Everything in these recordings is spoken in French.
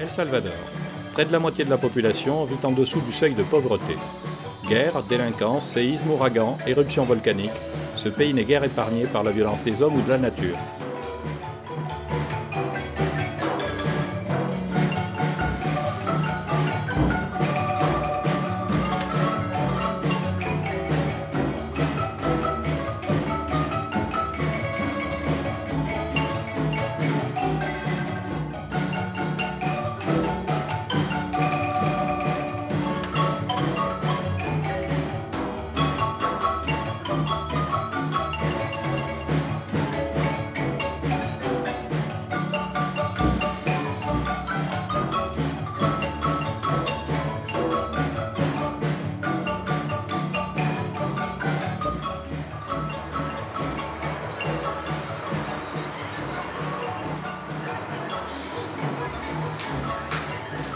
El Salvador. Près de la moitié de la population vit en dessous du seuil de pauvreté. Guerre, délinquance, séismes, ouragans, éruptions volcaniques, ce pays n'est guère épargné par la violence des hommes ou de la nature.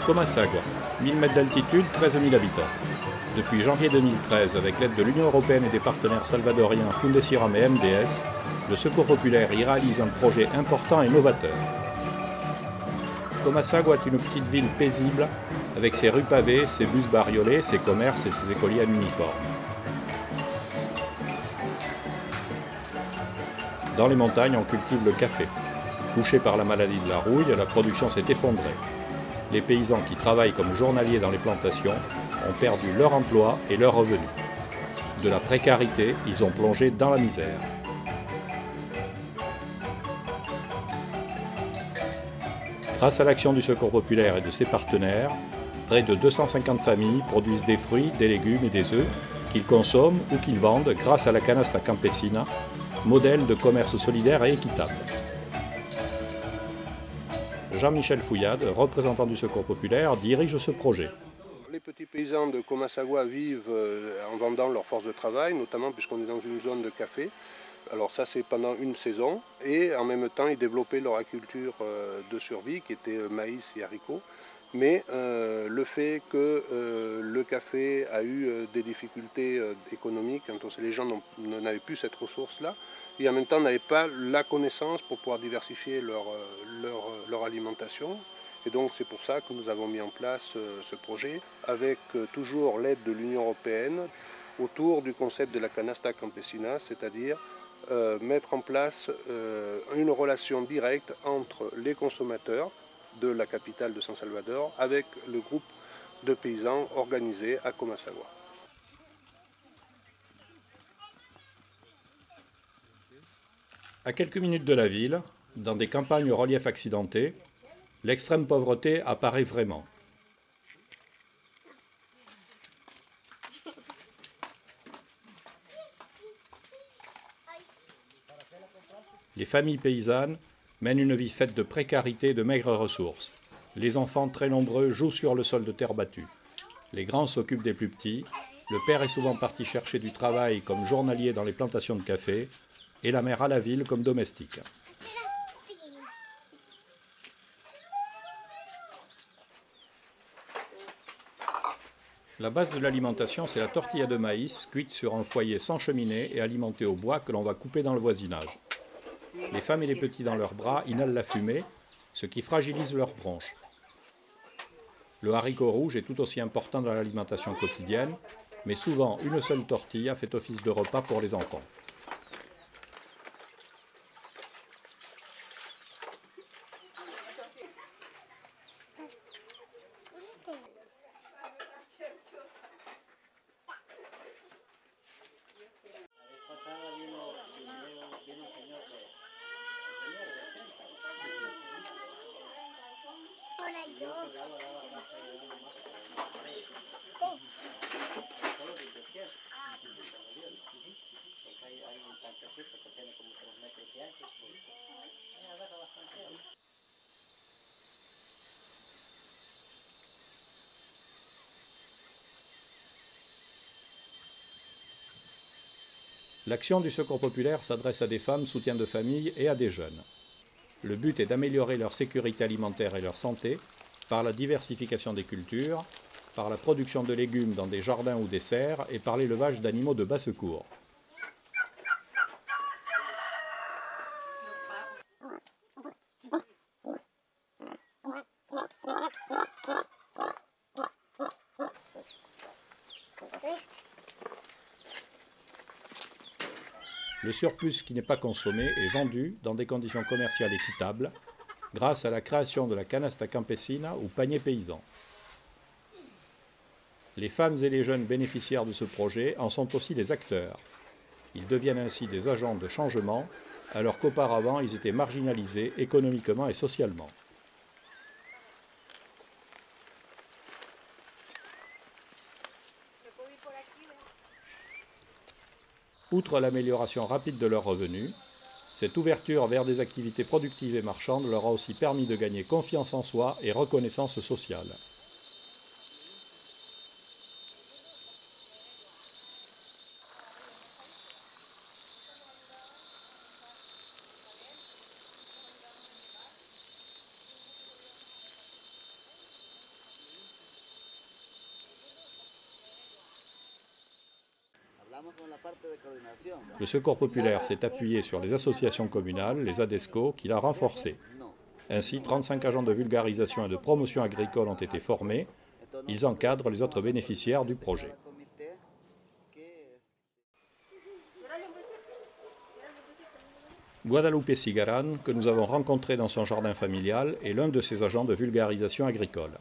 Comasagua, 1000 mètres d'altitude, 13 000 habitants. Depuis janvier 2013, avec l'aide de l'Union européenne et des partenaires salvadoriens Fundesiram et MDS, le Secours populaire y réalise un projet important et novateur. Comasagua est une petite ville paisible, avec ses rues pavées, ses bus bariolés, ses commerces et ses écoliers en uniforme. Dans les montagnes, on cultive le café. Touché par la maladie de la rouille, la production s'est effondrée. Les paysans qui travaillent comme journaliers dans les plantations ont perdu leur emploi et leurs revenus. De la précarité, ils ont plongé dans la misère. Grâce à l'action du Secours populaire et de ses partenaires, près de 250 familles produisent des fruits, des légumes et des œufs qu'ils consomment ou qu'ils vendent grâce à la canasta campesina, modèle de commerce solidaire et équitable. Jean-Michel Fouillade, représentant du Secours populaire, dirige ce projet. Les petits paysans de Comasagua vivent en vendant leur force de travail, notamment puisqu'on est dans une zone de café. Alors ça c'est pendant une saison et en même temps ils développaient leur agriculture de survie qui était maïs et haricots. Mais le fait que le café a eu des difficultés économiques, quand les gens n'avaient plus cette ressource-là, et en même temps n'avaient pas la connaissance pour pouvoir diversifier leur alimentation. Et donc c'est pour ça que nous avons mis en place ce projet, avec toujours l'aide de l'Union européenne, autour du concept de la canasta campesina, c'est-à-dire mettre en place une relation directe entre les consommateurs de la capitale de San Salvador avec le groupe de paysans organisés à Comasagua. À quelques minutes de la ville, dans des campagnes au relief accidenté, l'extrême pauvreté apparaît vraiment. Les familles paysannes mènent une vie faite de précarité et de maigres ressources. Les enfants très nombreux jouent sur le sol de terre battue. Les grands s'occupent des plus petits. Le père est souvent parti chercher du travail comme journalier dans les plantations de café et la mère à la ville comme domestique. La base de l'alimentation, c'est la tortilla de maïs cuite sur un foyer sans cheminée et alimentée au bois que l'on va couper dans le voisinage. Les femmes et les petits dans leurs bras inhalent la fumée, ce qui fragilise leurs bronches. Le haricot rouge est tout aussi important dans l'alimentation quotidienne, mais souvent une seule tortilla fait office de repas pour les enfants. L'action du Secours populaire s'adresse à des femmes soutiens de famille et à des jeunes. Le but est d'améliorer leur sécurité alimentaire et leur santé par la diversification des cultures, par la production de légumes dans des jardins ou des serres et par l'élevage d'animaux de basse-cour. Le surplus qui n'est pas consommé est vendu dans des conditions commerciales équitables grâce à la création de la canasta campesina ou panier paysan. Les femmes et les jeunes bénéficiaires de ce projet en sont aussi les acteurs. Ils deviennent ainsi des agents de changement, alors qu'auparavant ils étaient marginalisés économiquement et socialement. Outre l'amélioration rapide de leurs revenus, cette ouverture vers des activités productives et marchandes leur a aussi permis de gagner confiance en soi et reconnaissance sociale. Le Secours populaire s'est appuyé sur les associations communales, les ADESCO, qu'il a renforcées. Ainsi, 35 agents de vulgarisation et de promotion agricole ont été formés. Ils encadrent les autres bénéficiaires du projet. Guadalupe Cigaran, que nous avons rencontré dans son jardin familial, est l'un de ces agents de vulgarisation agricole.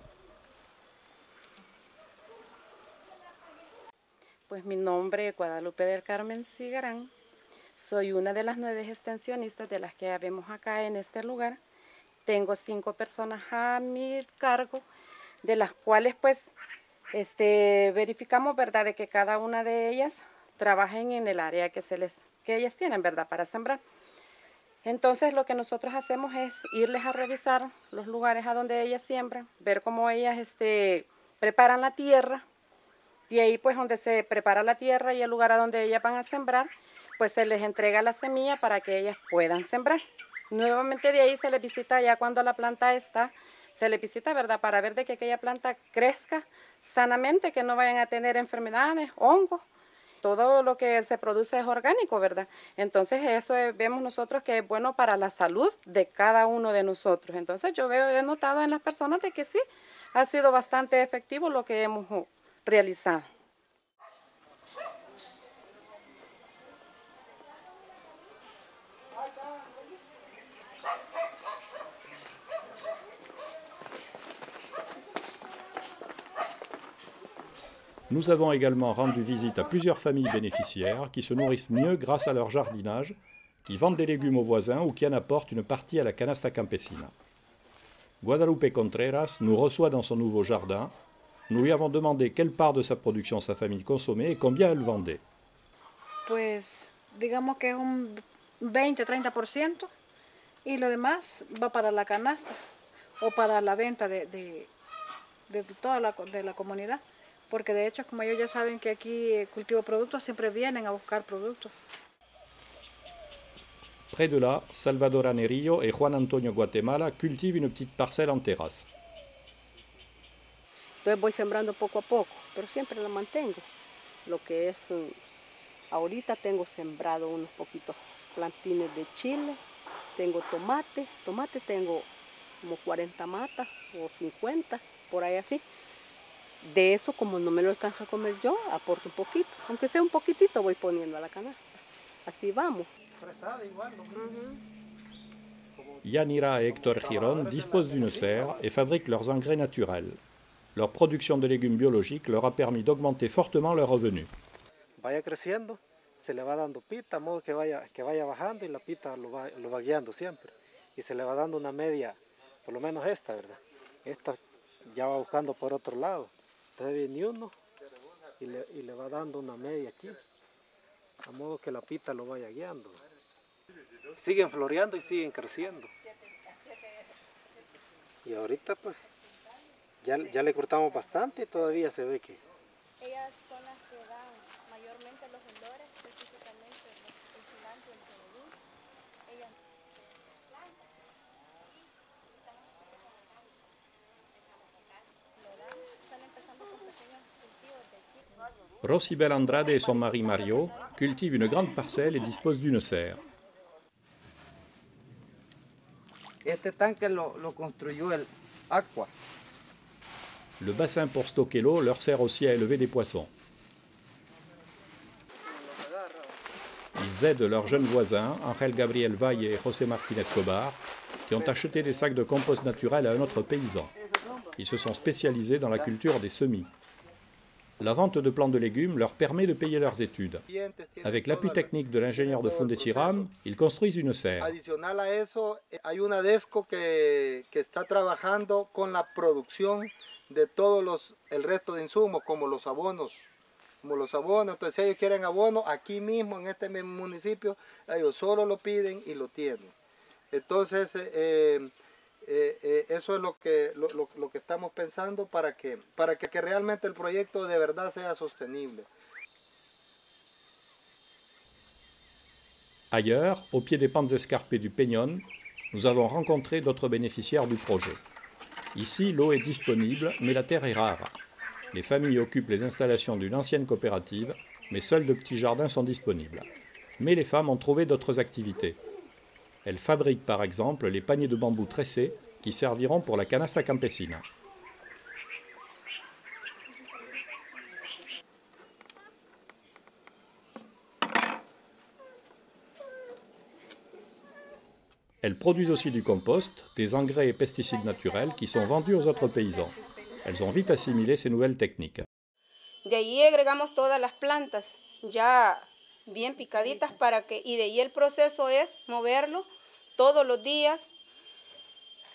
Pues mi nombre es Guadalupe del Carmen Cigarán. Soy una de las 9 extensionistas de las que habemos acá en este lugar. Tengo 5 personas a mi cargo, de las cuales pues verificamos, ¿verdad?, de que cada una de ellas trabajen en el área que ellas tienen, ¿verdad?, para sembrar. Entonces lo que nosotros hacemos es irles a revisar los lugares a donde ellas siembran, ver cómo ellas preparan la tierra. Y ahí pues donde se prepara la tierra y el lugar a donde ellas van a sembrar, pues se les entrega la semilla para que ellas puedan sembrar. Nuevamente de ahí se les visita ya cuando la planta está, se les visita, ¿verdad?, para ver de que aquella planta crezca sanamente, que no vayan a tener enfermedades, hongos. Todo lo que se produce es orgánico, ¿verdad? Entonces eso vemos nosotros que es bueno para la salud de cada uno de nosotros. Entonces he notado en las personas de que sí, ha sido bastante efectivo lo que hemos realizado. Nous avons également rendu visite à plusieurs familles bénéficiaires qui se nourrissent mieux grâce à leur jardinage, qui vendent des légumes aux voisins ou qui en apportent une partie à la canasta campesina. Guadalupe Contreras nous reçoit dans son nouveau jardin. Nous lui avons demandé quelle part de sa production sa famille consommait et combien elle vendait. Pues digamos que es un 20-30% y lo demás va para la canasta o para la venta de toda la comunidad. Porque de hecho, como ellos ya saben que aquí cultivo productos, siempre vienen a buscar productos. Près de là, Salvador Nerillo et Juan Antonio Guatemala cultivent une petite parcelle en terrasse. Entonces voy sembrando poco a poco, pero siempre la mantengo. Lo que es, ahorita tengo sembrado unos poquitos plantines de chile, tengo tomate tengo como 40 matas o 50, por ahí así. De eso, como no me lo alcanzo a comer yo, aporto un poquito, aunque sea un poquitito voy poniendo a la canasta. Así vamos. Yanira et Héctor Girón disposent d'une serre et fabriquent leurs engrais naturels. Leur production de légumes biologiques leur a permis d'augmenter fortement leurs revenus. Vaya creciendo, se le va dando pita, a modo que vaya bajando y la pita lo va guiando siempre. Y se le va dando una media, por lo menos esta, ¿verdad? Esta ya va buscando por otro lado. Entonces viene uno y le va dando una media aquí, a modo que la pita lo vaya guiando. Siguen floreando y siguen creciendo. Y ahorita pues ya le cortamos bastante y todavía se ve que... Ellas son las que dan mayormente los olores, específicamente el cilantro, el cebollín. Ellas están empezando con pequeños cultivos de chile. Rosibel Andrade et son mari Mario cultivent une grande parcelle et disposent d'une serre. Este tanque lo construyó el Aqua. Le bassin pour stocker l'eau leur sert aussi à élever des poissons. Ils elles aident leurs jeunes voisins, Ángel Gabriel Valle et José Martín Escobar, qui ont acheté des sacs de compost naturel à un autre paysan. Ils se sont spécialisés dans la culture des semis. La vente de plants de légumes leur permet de payer leurs études. Avec l'appui technique de l'ingénieur de Fundesiram, ils construisent une serre. Adicional a eso, hay una DESCO que está trabajando con la producción de todos el resto de insumos, como los abonos. Entonces si ellos quieren abono, aquí mismo en este mismo municipio, ellos solo lo piden y lo tienen. Entonces, eso es lo que estamos pensando para que realmente el proyecto de verdad sea sostenible. Ailleurs, au pied des pentes escarpées du Peñón, nous avons rencontré d'autres bénéficiaires du projet. Ici, l'eau est disponible, mais la terre est rare. Les familles occupent les installations d'une ancienne coopérative, mais seuls de petits jardins sont disponibles. Mais les femmes ont trouvé d'autres activités. Elles fabriquent par exemple les paniers de bambou tressés qui serviront pour la canasta campesina. Elles produisent aussi du compost, des engrais et pesticides naturels qui sont vendus aux autres paysans. Elles ont vite assimilé ces nouvelles techniques. De ahí agregamos todas las plantas ya bien picaditas y de ahí el proceso es moverlo todos los días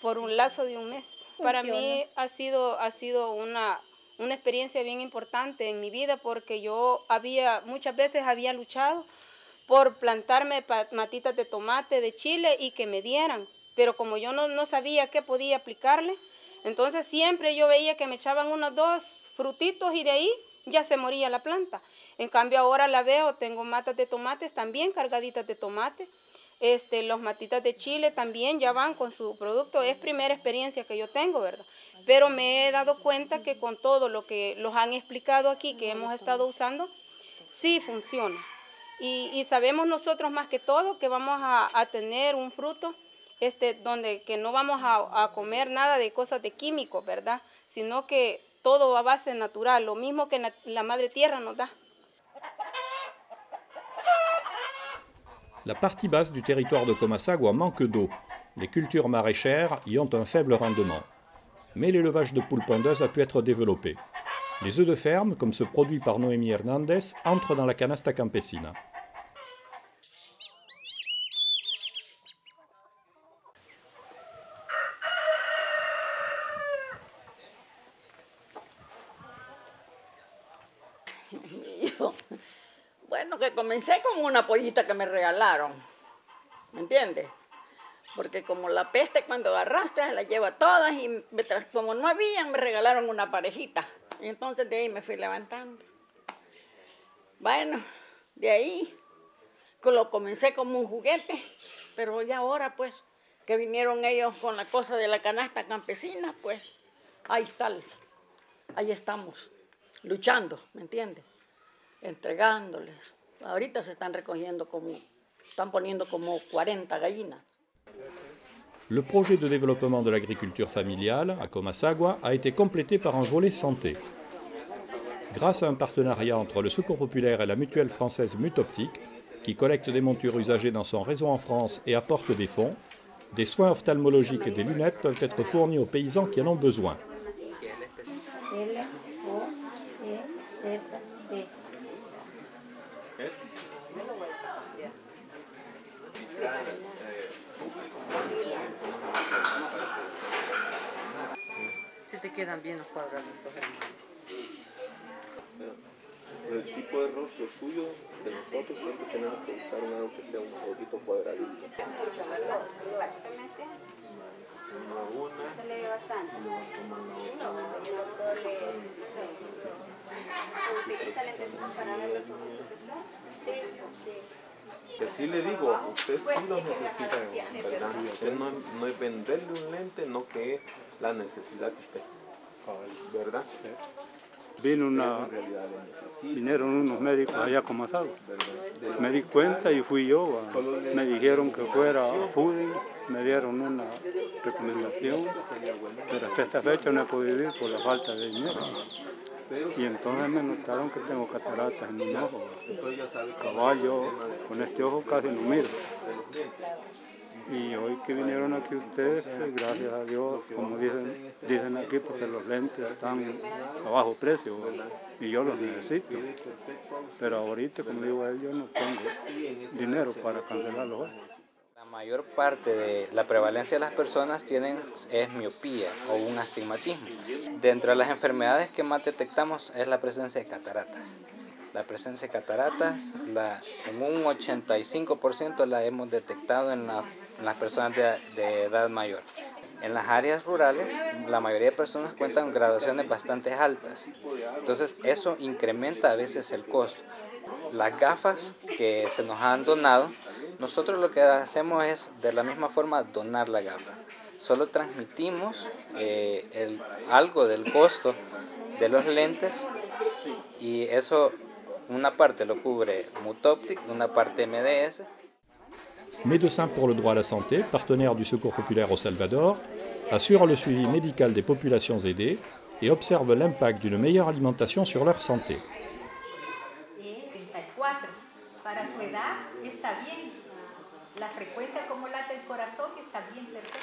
por un lapso de un mes. Para mí ha sido una experiencia bien importante en mi vida porque yo muchas veces había luchado por plantarme matitas de tomate, de chile y que me dieran, pero como yo no sabía qué podía aplicarle, entonces siempre yo veía que me echaban unos 2 frutitos y de ahí ya se moría la planta. En cambio ahora la veo, tengo matas de tomates también cargaditas de tomate, los matitas de chile también ya van con su producto, es primera experiencia que yo tengo, ¿verdad? Pero me he dado cuenta que con todo lo que los han explicado aquí, que hemos estado usando, sí funciona. Y sabemos nosotros más que todo que vamos a tener un fruto donde que no vamos a comer nada de cosas de químicos, ¿verdad? Sino que todo a base natural, lo mismo que la madre tierra nos da. La partie basse du territoire de Comasagua manque d'eau. Les cultures maraîchères y ont un faible rendement. Mais l'élevage de poules pondeuses a pu être développé. Les œufs de ferme, comme ce produit par Noémie Hernandez, entrent dans la canasta campesina. Bueno, que comencé con una pollita que me regalaron, ¿me entiendes? Porque como la peste cuando agarraste se la lleva todas y como no habían me regalaron una parejita. Y entonces de ahí me fui levantando. Bueno, de ahí lo comencé como un juguete, pero ya ahora pues que vinieron ellos con la cosa de la canasta campesina, pues ahí estamos, luchando, ¿me entiendes? Entregándoles. Ahorita se están recogiendo están poniendo como 40 gallinas. Le projet de développement de l'agriculture familiale à Comasagua a été complété par un volet santé. Grâce à un partenariat entre le Secours populaire et la mutuelle française Mutoptique, qui collecte des montures usagées dans son réseau en France et apporte des fonds, des soins ophtalmologiques et des lunettes peuvent être fournis aux paysans qui en ont besoin. Si te quedan bien los cuadraditos, hermano. El tipo de rostro suyo, de nosotros siempre tenemos que buscar algo que sea un poquito cuadradito. Mucho mejor. Se lee bastante. El doctor utiliza lentes para ver los ojos. Sí, sí. Que sí le digo, usted sí los necesita, ¿verdad? Usted no es venderle un lente, no que es la necesidad que usted, ¿verdad? Vinieron unos médicos allá a Comasagua. Me di cuenta y fui yo. Me dijeron que fuera a Fooding, me dieron una recomendación, pero hasta esta fecha no he podido ir por la falta de dinero. Y entonces me notaron que tengo cataratas en un ojo. Caballo, con este ojo casi no miro. Y hoy que vinieron aquí ustedes, pues, gracias a Dios, como dicen aquí, porque los lentes están a bajo precio y yo los necesito. Pero ahorita, como digo a él, yo no tengo dinero para cancelarlos. La mayor parte de la prevalencia de las personas es miopía o un astigmatismo. Dentro de las enfermedades que más detectamos es la presencia de cataratas. La presencia de cataratas, en un 85% la hemos detectado en las personas de edad mayor. En las áreas rurales, la mayoría de personas cuentan con graduaciones bastante altas. Entonces, eso incrementa a veces el costo. Las gafas que se nos han donado, nosotros lo que hacemos es, de la misma forma, donar la gafa. Solo transmitimos algo del costo de los lentes y eso, una parte lo cubre Mutoptic, una parte MDS. Médecins pour le droit à la santé, partenaire du Secours populaire au Salvador, assure le suivi médical des populations aidées et observe l'impact d'une meilleure alimentation sur leur santé. 34. Para su edad está bien. La frecuencia como late el corazón está bien, perfecto.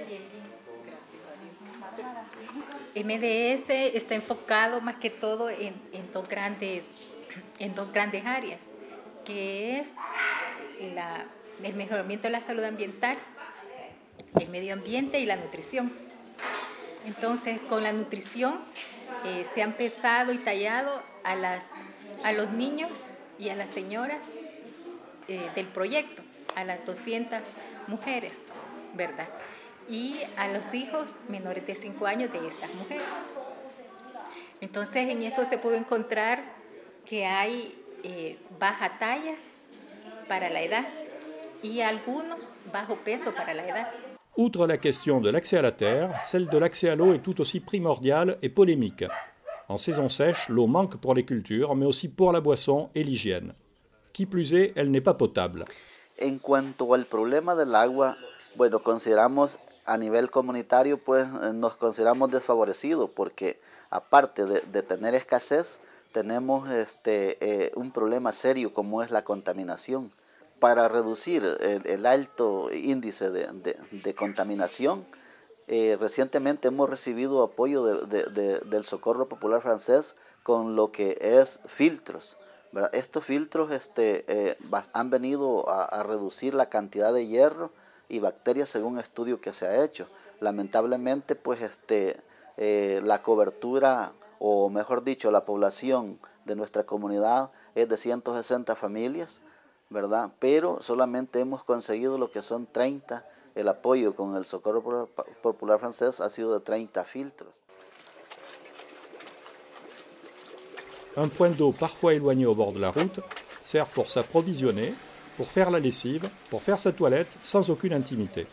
Bien. MDS está enfocado más que todo en dos grandes áreas, que es el mejoramiento de la salud ambiental, el medio ambiente y la nutrición. Entonces, con la nutrición se ha empezado y tallado a los niños y a las señoras del proyecto, a las 200 mujeres, ¿verdad? Y a los hijos menores de 5 años de estas mujeres. Entonces, en eso se pudo encontrar que hay baja talla para la edad y algunos bajo peso para la edad. Outre la question de l'accès à la terre, celle de l'accès à l'eau est tout aussi primordiale et polémique. En saison sèche, l'eau manque pour les cultures, mais aussi pour la boisson et l'hygiène. Qui plus est, elle n'est pas potable. En cuanto al problema del agua, bueno, consideramos a nivel comunitario, pues nos consideramos desfavorecidos porque aparte de tener escasez, tenemos un problema serio como es la contaminación. Para reducir el alto índice de contaminación, recientemente hemos recibido apoyo del Socorro Popular Francés con lo que es filtros, ¿verdad? Estos filtros han venido a reducir la cantidad de hierro y bacterias según estudio que se ha hecho. Lamentablemente, pues la cobertura, o mejor dicho, la población de nuestra comunidad es de 160 familias, ¿verdad? Pero solamente hemos conseguido lo que son 30, el apoyo con el Socorro Popular Francés ha sido de 30 filtros. Un point d'eau parfois éloigné au bord de la route sert pour s'approvisionner, pour faire la lessive, pour faire sa toilette sans aucune intimité.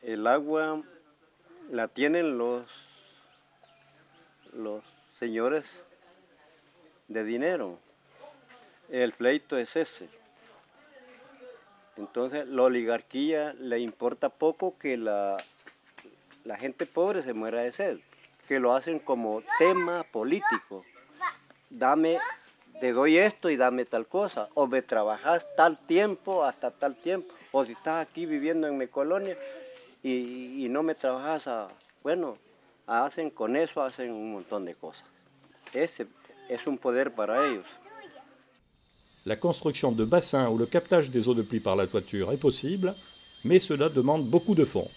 El agua la tienen los señores de dinero. El pleito es ese. Entonces la oligarquía le importa poco que la gente pobre se muera de sed, que lo hacen como tema político. Te doy esto y dame tal cosa, o me trabajas tal tiempo hasta tal tiempo, o si estás aquí viviendo en mi colonia y no me trabajas, bueno, hacen un montón de cosas. Ese es un poder para ellos. La construction de bassins ou le captage des eaux de pluie par la toiture est possible, mais cela demande beaucoup de fonds.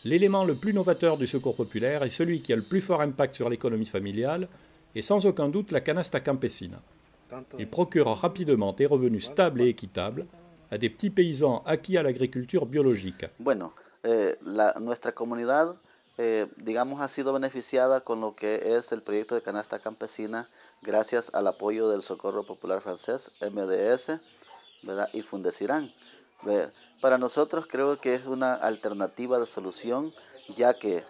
L'élément le plus novateur du secours populaire est celui qui a le plus fort impact sur l'économie familiale et sans aucun doute la canasta campesina. Il procure rapidement des revenus stables et équitables a des petits paysans acquis à l'agriculture biologique. Bueno, nuestra comunidad digamos, ha sido beneficiada con lo que es el proyecto de canasta campesina gracias al apoyo del Socorro Popular Francés, MDS, ¿verdad? Y Fundecirán. Para nosotros creo que es una alternativa de solución, ya que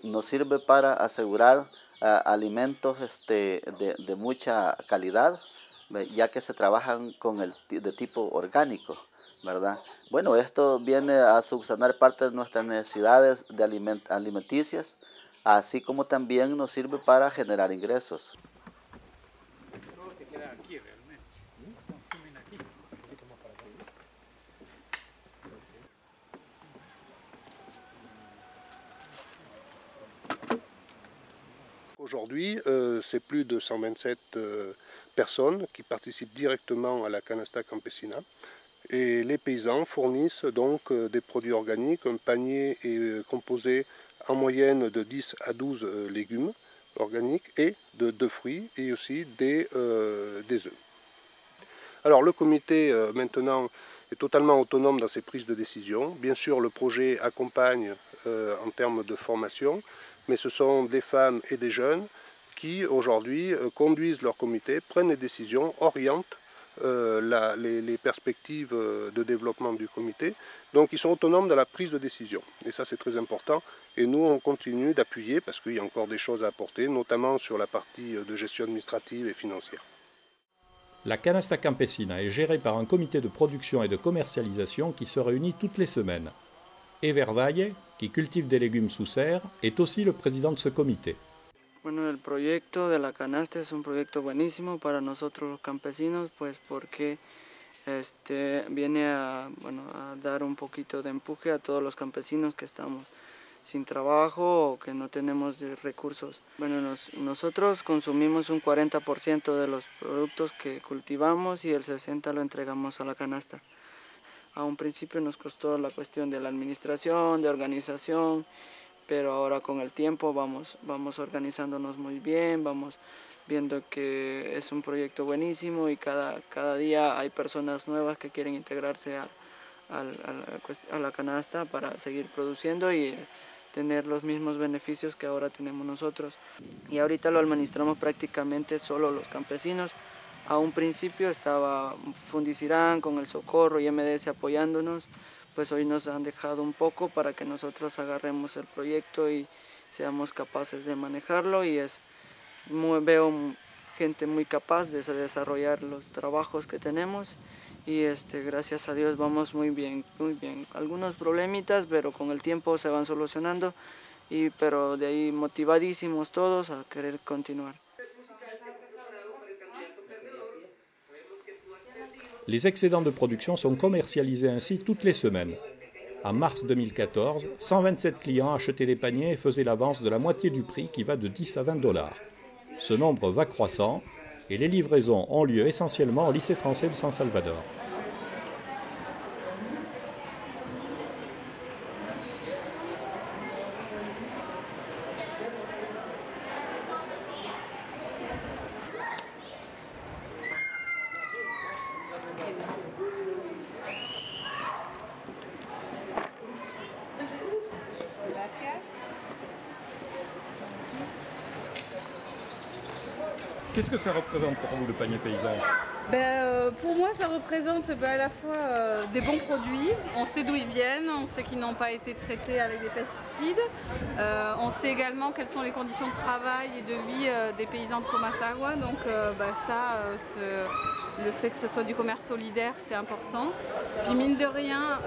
nos sirve para asegurar alimentos de mucha calidad, ya que se trabajan de tipo orgánico, ¿verdad? Bueno, esto viene a subsanar parte de nuestras necesidades alimenticias, así como también nos sirve para generar ingresos. Aujourd'hui, c'est plus de 127 personnes qui participent directement à la canasta campesina. Et les paysans fournissent donc des produits organiques. Un panier est composé en moyenne de 10 à 12 légumes organiques et de fruits et aussi des œufs. Alors le comité maintenant est totalement autonome dans ses prises de décision. Bien sûr, le projet accompagne en termes de formation, mais ce sont des femmes et des jeunes qui aujourd'hui conduisent leur comité, prennent les décisions, orientent les perspectives de développement du comité. Donc ils sont autonomes dans la prise de décision. Et ça c'est très important. Et nous on continue d'appuyer parce qu'il y a encore des choses à apporter, notamment sur la partie de gestion administrative et financière. La canasta campesina est gérée par un comité de production et de commercialisation qui se réunit toutes les semaines. Ever Valle, qui cultive des légumes sous serre, est aussi le président de ce comité. Bueno, el proyecto de la canasta es un proyecto buenísimo para nosotros los campesinos, pues porque viene a dar un poquito de empuje a todos los campesinos que estamos sin trabajo o que no tenemos recursos. Bueno, nosotros consumimos un 40% de los productos que cultivamos y el 60% lo entregamos a la canasta. A un principio nos costó la cuestión de la administración, de organización, pero ahora con el tiempo vamos organizándonos muy bien, vamos viendo que es un proyecto buenísimo y cada día hay personas nuevas que quieren integrarse a la canasta para seguir produciendo y tener los mismos beneficios que ahora tenemos nosotros. Y ahorita lo administramos prácticamente solo los campesinos. A un principio estaba Fundecirán con el Socorro y MDS apoyándonos, pues hoy nos han dejado un poco para que nosotros agarremos el proyecto y seamos capaces de manejarlo y veo gente muy capaz de desarrollar los trabajos que tenemos y gracias a Dios vamos muy bien, muy bien. Algunos problemitas, pero con el tiempo se van solucionando, pero de ahí motivadísimos todos a querer continuar. Les excédents de production sont commercialisés ainsi toutes les semaines. En mars 2014, 127 clients achetaient des paniers et faisaient l'avance de la moitié du prix qui va de 10 à 20 $. Ce nombre va croissant et les livraisons ont lieu essentiellement au lycée français de San Salvador. Qu'est-ce que ça représente pour vous le panier paysan? Pour moi, ça représente à la fois des bons produits. On sait d'où ils viennent, on sait qu'ils n'ont pas été traités avec des pesticides. On sait également quelles sont les conditions de travail et de vie des paysans de Comasagua. Donc le fait que ce soit du commerce solidaire, c'est important. Puis mine de rien,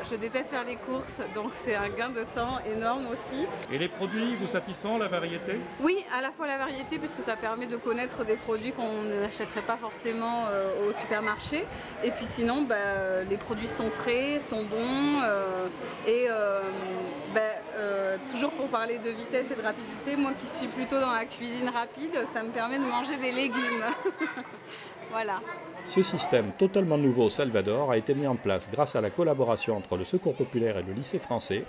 je déteste faire les courses, donc c'est un gain de temps énorme aussi. Et les produits vous satisfont, la variété? Oui, à la fois la variété, puisque ça permet de connaître des produits qu'on n'achèterait pas forcément au supermarché. Et puis sinon, les produits sont frais, sont bons. Toujours pour parler de vitesse et de rapidité, moi qui suis plutôt dans la cuisine rapide, ça me permet de manger des légumes. Voilà. Ce système totalement nouveau au Salvador a été mis en place grâce à la collaboration entre le Secours populaire et le lycée français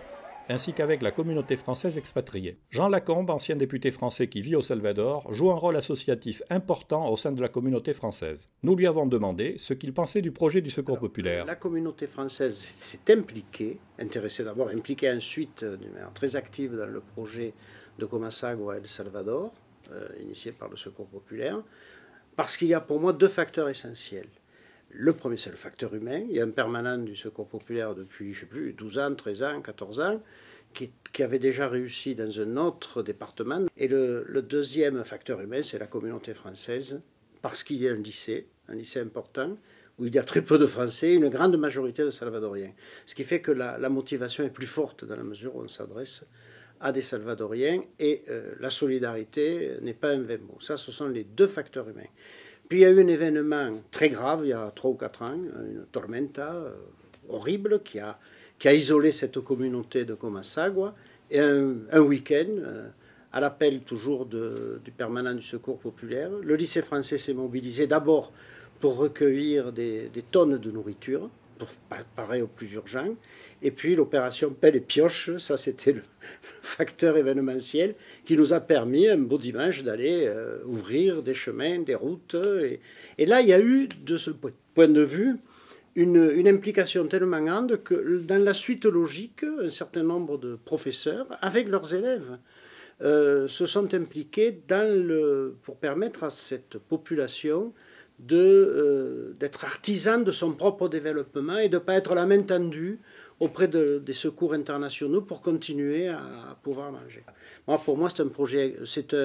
ainsi qu'avec la communauté française expatriée. Jean Lacombe, ancien député français qui vit au Salvador, joue un rôle associatif important au sein de la communauté française. Nous lui avons demandé ce qu'il pensait du projet du Secours populaire. La communauté française s'est impliquée, intéressée d'abord, impliquée ensuite d'une manière très active dans le projet de Comasagua El Salvador, initié par le Secours populaire, parce qu'il y a pour moi deux facteurs essentiels. Le premier, c'est le facteur humain. Il y a un permanent du Secours populaire depuis, je ne sais plus, 12 ans, 13 ans, 14 ans, qui avait déjà réussi dans un autre département. Et le deuxième facteur humain, c'est la communauté française, parce qu'il y a un lycée important, où il y a très peu de Français, une grande majorité de Salvadoriens. Ce qui fait que la motivation est plus forte dans la mesure où on s'adresse à des Salvadoriens, et la solidarité n'est pas un vain mot. Ça, ce sont les deux facteurs humains. Puis il y a eu un événement très grave, il y a 3 ou 4 ans, une tormenta horrible qui a isolé cette communauté de Comasagua. Et un week-end, à l'appel toujours du permanent du Secours populaire, le lycée français s'est mobilisé d'abord pour recueillir des tonnes de nourriture, pour parer au plus urgent. Et puis l'opération Pelle et Pioche, ça c'était le facteur événementiel qui nous a permis un beau dimanche d'aller ouvrir des chemins, des routes. Et là, il y a eu, de ce point de vue, une implication tellement grande que dans la suite logique, un certain nombre de professeurs, avec leurs élèves, se sont impliqués pour permettre à cette population d'être artisan de son propre développement et de ne pas être la main tendue auprès des secours internationaux pour continuer à pouvoir manger. Pour moi, c'est un projet, c'est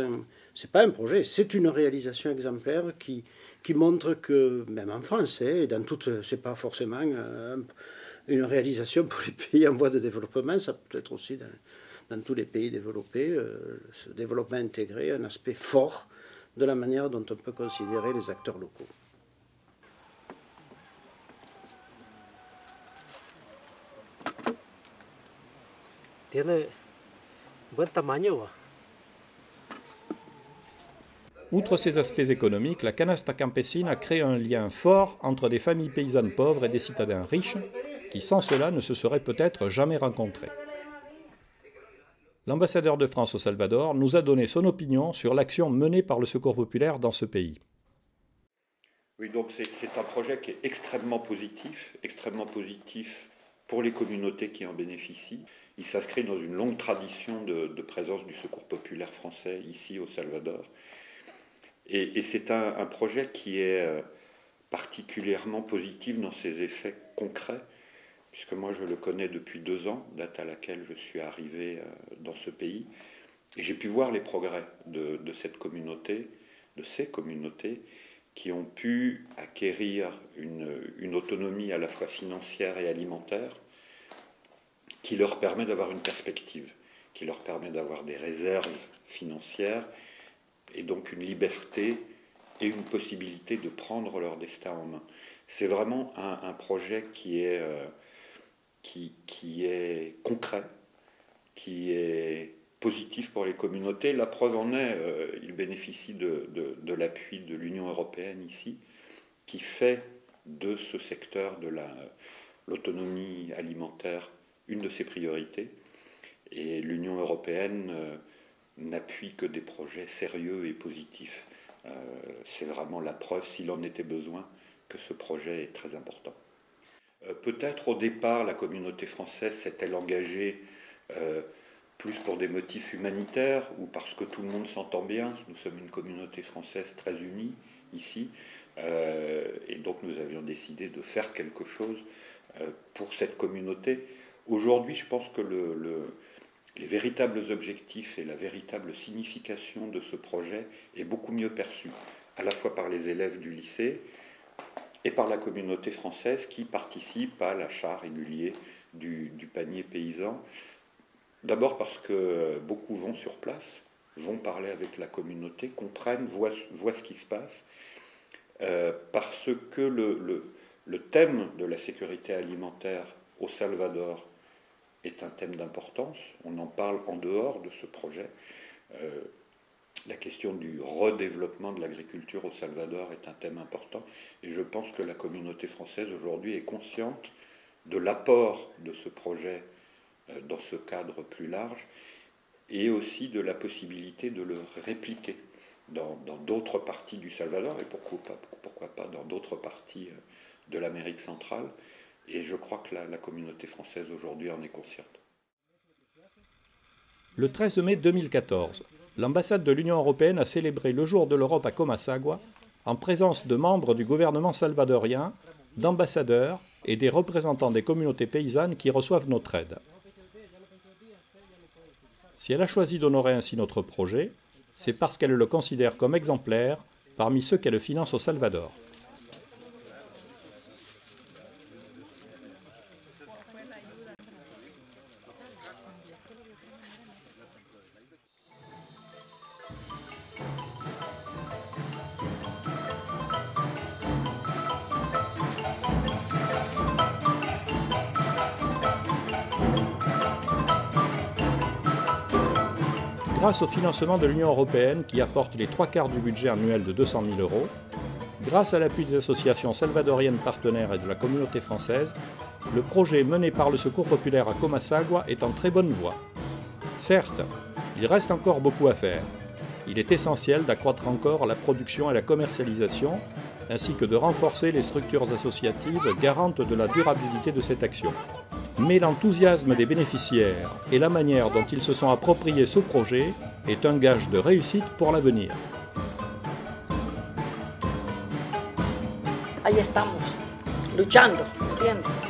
pas un projet, c'est une réalisation exemplaire qui montre que, même en France, et dans toutes, c'est pas forcément une réalisation pour les pays en voie de développement, ça peut être aussi dans tous les pays développés, ce développement intégré, un aspect fort de la manière dont on peut considérer les acteurs locaux. Tiene buen tamaño. Outre ces aspects économiques, la canasta campesina crée un lien fort entre des familles paysannes pauvres et des citadins riches, qui sans cela ne se seraient peut-être jamais rencontrés. L'ambassadeur de France au Salvador nous a donné son opinion sur l'action menée par le Secours populaire dans ce pays. Oui, donc c'est un projet qui est extrêmement positif pour les communautés qui en bénéficient. Il s'inscrit dans une longue tradition de présence du Secours populaire français ici au Salvador. Et c'est un projet qui est particulièrement positif dans ses effets concrets, puisque moi je le connais depuis 2 ans, date à laquelle je suis arrivé dans ce pays, et j'ai pu voir les progrès de cette communauté, de ces communautés, qui ont pu acquérir une autonomie à la fois financière et alimentaire, qui leur permet d'avoir une perspective, qui leur permet d'avoir des réserves financières, et donc une liberté et une possibilité de prendre leur destin en main. C'est vraiment un projet qui est concret, qui est positif pour les communautés. La preuve en est, il bénéficie de l'appui de l'Union européenne ici, qui fait de ce secteur de l'autonomie alimentaire une de ses priorités. Et l'Union européenne n'appuie que des projets sérieux et positifs. C'est vraiment la preuve, s'il en était besoin, que ce projet est très important. Peut-être au départ, la communauté française s'est-elle engagée plus pour des motifs humanitaires ou parce que tout le monde s'entend bien. Nous sommes une communauté française très unie ici, et donc nous avions décidé de faire quelque chose pour cette communauté. Aujourd'hui, je pense que les véritables objectifs et la véritable signification de ce projet est beaucoup mieux perçue, à la fois par les élèves du lycée et par la communauté française qui participe à l'achat régulier du panier paysan. D'abord parce que beaucoup vont sur place, vont parler avec la communauté, comprennent, voient ce qui se passe, parce que le thème de la sécurité alimentaire au Salvador est un thème d'importance. On en parle en dehors de ce projet. La question du redéveloppement de l'agriculture au Salvador est un thème important. Et je pense que la communauté française aujourd'hui est consciente de l'apport de ce projet dans ce cadre plus large, et aussi de la possibilité de le répliquer dans d'autres parties du Salvador, et pourquoi pas dans d'autres parties de l'Amérique centrale. Et je crois que la communauté française aujourd'hui en est consciente. Le 13 mai 2014, l'ambassade de l'Union européenne a célébré le jour de l'Europe à Comasagua en présence de membres du gouvernement salvadorien, d'ambassadeurs et des représentants des communautés paysannes qui reçoivent notre aide. Si elle a choisi d'honorer ainsi notre projet, c'est parce qu'elle le considère comme exemplaire parmi ceux qu'elle finance au Salvador. Grâce au financement de l'Union européenne qui apporte les 3/4 du budget annuel de 200 000 €, grâce à l'appui des associations salvadoriennes partenaires et de la communauté française, le projet mené par le Secours populaire à Comasagua est en très bonne voie. Certes, il reste encore beaucoup à faire. Il est essentiel d'accroître encore la production et la commercialisation, ainsi que de renforcer les structures associatives garantes de la durabilité de cette action. Mais l'enthousiasme des bénéficiaires et la manière dont ils se sont appropriés ce projet est un gage de réussite pour l'avenir. Ahí estamos, luchando, ¿entiendes?